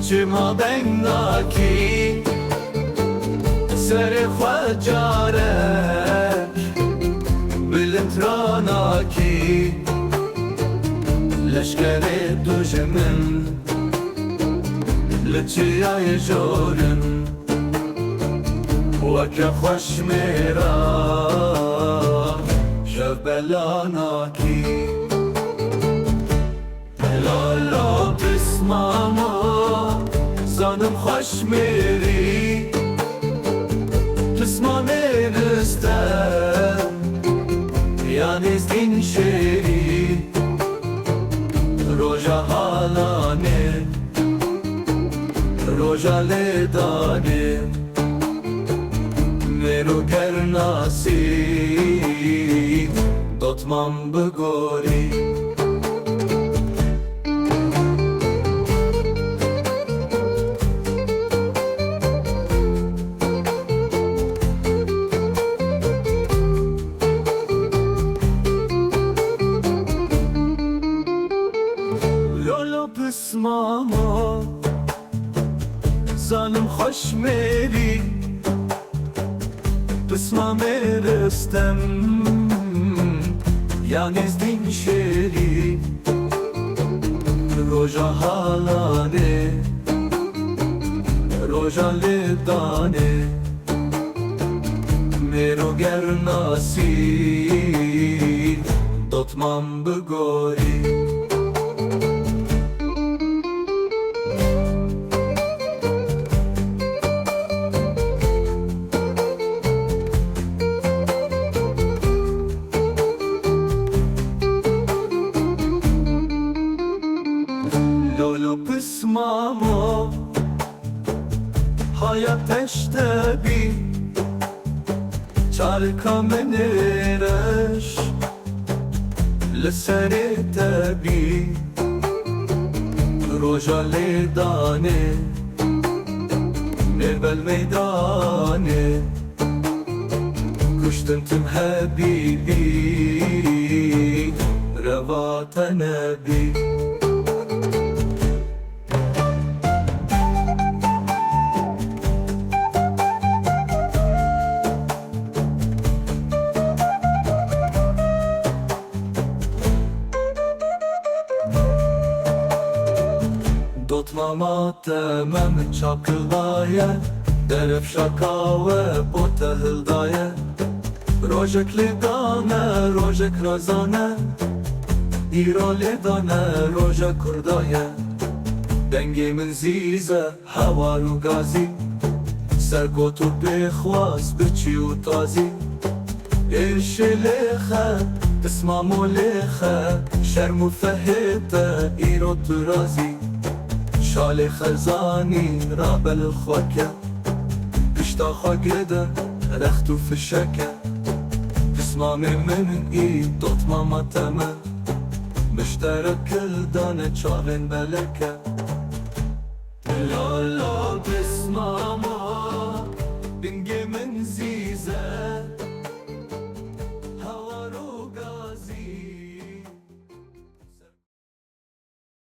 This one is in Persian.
چما بنگاکی سر خواجارک بلند راناکی لشکر دژمن لچیای جورن وک خوش میرا جبلاناکی لالا بسماما زانم خوش میری بسما میرستم یعنی زین شیری روژا حالانه روژا لیدانه میرو گرناسی دوتمام بگوری بسماما زانم خوش میری بسما میرستم یعنی زدین شیری روژا حالانه روژا لیدانه میرو گرناسی دوتمام بگوری بسماما hayat işte bir çarka menereş لسری تبی روژا لیدانه نبل میدانه کشتن تم حبیبی روات نبی دوتماما تمام çakılaye deref şaka ve bote hıldaye rojek lidane rojek razane İro lidane rojek kurdaye dengimin zize havaru gazi sergotu bexwas biçi u tazi irşi lexe تسمامو lexe şermu fehete İro turazi شال خزانی را بالخوکه پشتا خاگده رختو فشکه تسمام من ای دوت ماما تمه مشترک کل دانه چاقین بلکه لالا